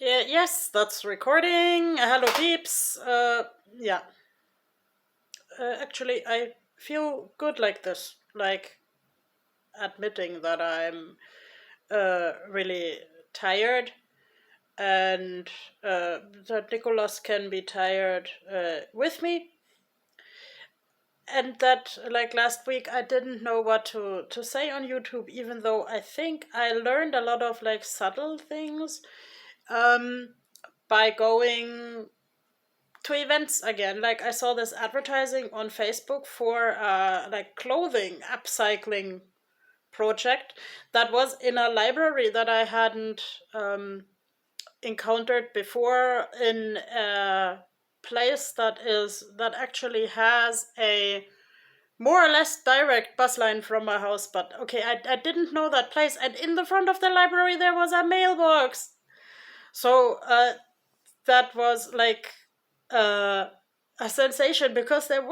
Yeah, yes, that's recording. Hello, peeps. Yeah. Actually, I feel good like this. Like admitting that I'm really tired, and that Nicholas can be tired with me, and that like last week I didn't know what to say on YouTube, even though I think I learned a lot of like subtle things um by going to events again. Like I saw this advertising on Facebook for like clothing upcycling project that was in a library that I hadn't encountered before, in a place that actually has a more or less direct bus line from my house. But okay, I didn't know that place, and in the front of the library there was a mailbox. So that was like uh, a sensation, because there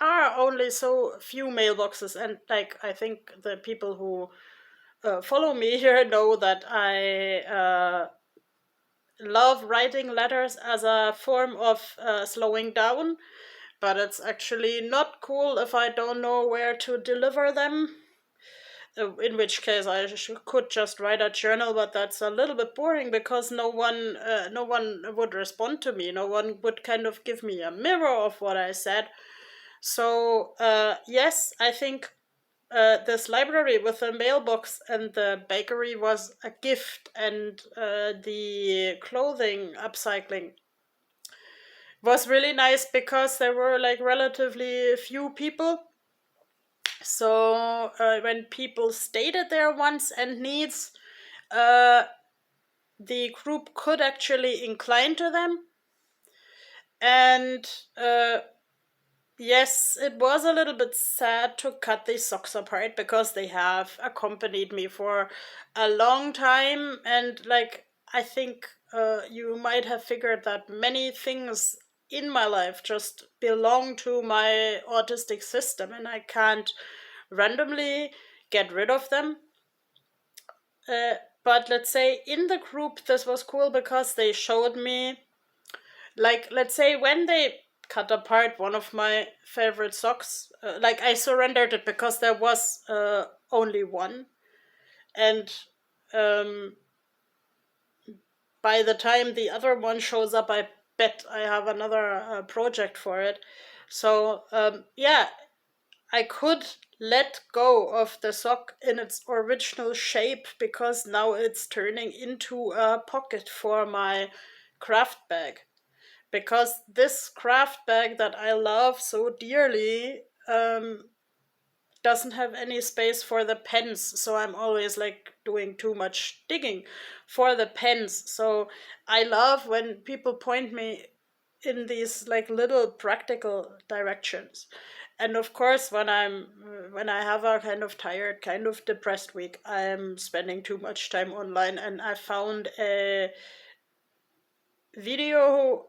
are only so few mailboxes, and like I think the people who follow me here know that I love writing letters as a form of slowing down, but it's actually not cool if I don't know where to deliver them. In which case I could just write a journal, but that's a little bit boring because no one would respond to me. No one would kind of give me a mirror of what I said. So yes, I think this library with the mailbox and the bakery was a gift, and the clothing upcycling was really nice because there were like relatively few people. So when people stated their wants and needs, uh, the group could actually incline to them. And yes, it was a little bit sad to cut these socks apart because they have accompanied me for a long time. And like, I think you might have figured that many things in my life just belong to my autistic system, and I can't randomly get rid of them. Uh, but let's say in the group, this was cool because they showed me, like, let's say when they cut apart one of my favorite socks, like, I surrendered it because there was only one. And um, by the time the other one shows up, I bet I have another project for it. So, yeah, I could let go of the sock in its original shape because now it's turning into a pocket for my craft bag. Because this craft bag that I love so dearly doesn't have any space for the pens, so I'm always like doing too much digging for the pens. So I love when people point me in these like little practical directions. And of course, when I have a kind of tired, kind of depressed week, I'm spending too much time online, and I found a video.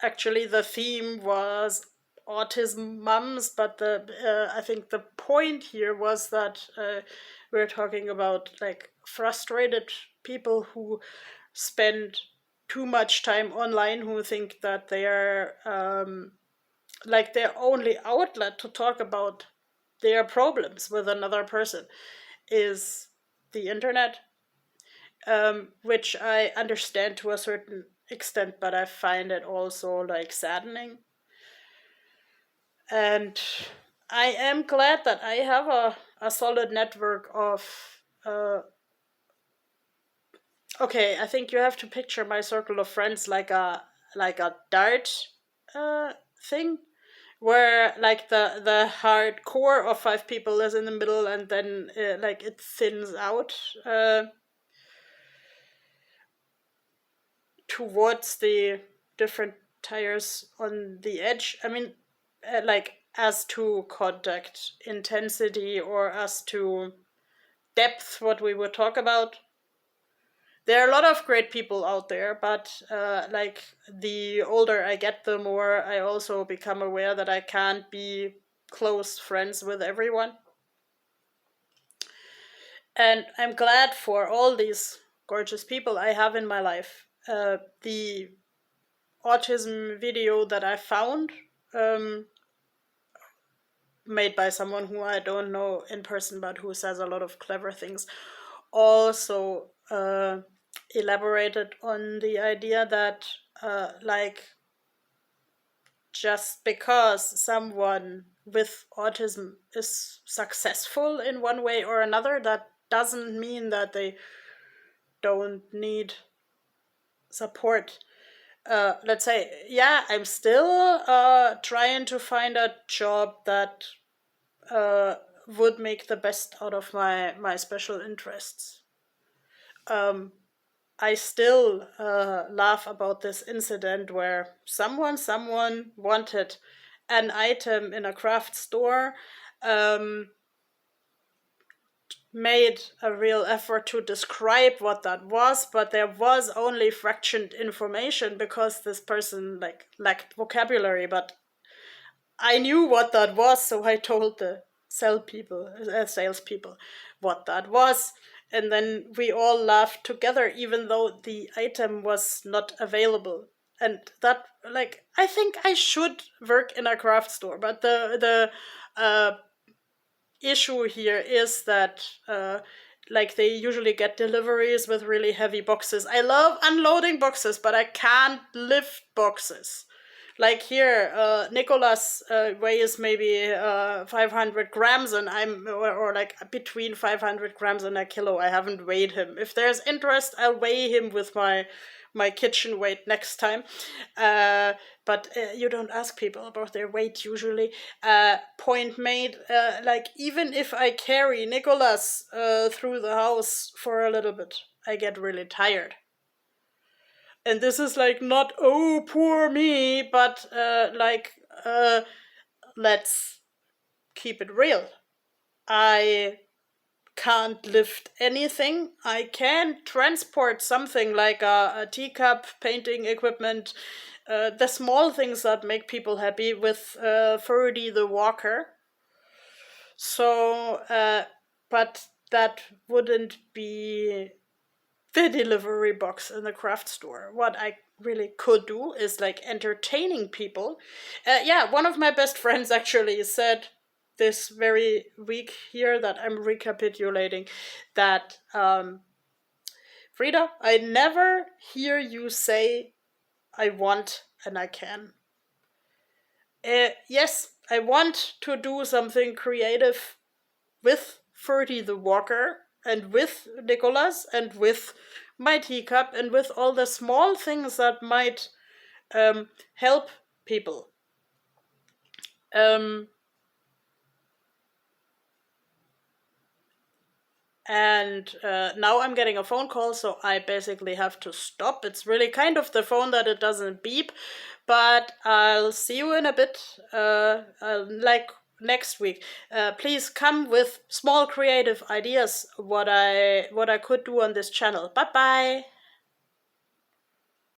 Actually, the theme was autism mums, but the I think the point here was that we're talking about like frustrated people who spend too much time online, who think that they are like their only outlet to talk about their problems with another person is the internet, which I understand to a certain extent, but I find it also like saddening. And I am glad that I have a solid network of. Okay, I think you have to picture my circle of friends like a dart uh, thing, where like the hard core of five people is in the middle, and then like it thins out towards the different tires on the edge. I mean, like as to contact intensity or as to depth, what we would talk about. There are a lot of great people out there, but like the older I get, the more I also become aware that I can't be close friends with everyone. And I'm glad for all these gorgeous people I have in my life. The autism video that I found, made by someone who I don't know in person, but who says a lot of clever things, also elaborated on the idea that, like, just because someone with autism is successful in one way or another, that doesn't mean that they don't need support. Let's say, yeah, I'm still trying to find a job that would make the best out of my special interests. I still laugh about this incident where someone wanted an item in a craft store, made a real effort to describe what that was, but there was only fractioned information because this person lacked vocabulary. But I knew what that was, so I told the salespeople what that was, and then we all laughed together, even though the item was not available. And that, I think I should work in a craft store, but the issue here is that they usually get deliveries with really heavy boxes. I love unloading boxes, but I can't lift boxes. Like here, Nicholas weighs maybe 500 grams, and or between 500 grams and a kilo. I haven't weighed him. If there's interest, I'll weigh him with my kitchen weight next time. But you don't ask people about their weight usually. Point made, even if I carry Nicholas through the house for a little bit, I get really tired. And this is not, oh, poor me, but let's keep it real. I can't lift anything. I can transport something like a teacup, painting equipment, the small things that make people happy with Ferdy the walker. So, but that wouldn't be the delivery box in the craft store. What I really could do is entertaining people. One of my best friends actually said this very week here that I'm recapitulating that, Frida, I never hear you say I want and I can. Yes, I want to do something creative with Ferdy the Walker and with Nicholas and with my teacup and with all the small things that might help people. And now I'm getting a phone call, so I basically have to stop. It's really kind of the phone that it doesn't beep, but I'll see you in a bit, next week. Please come with small creative ideas what I could do on this channel. Bye bye.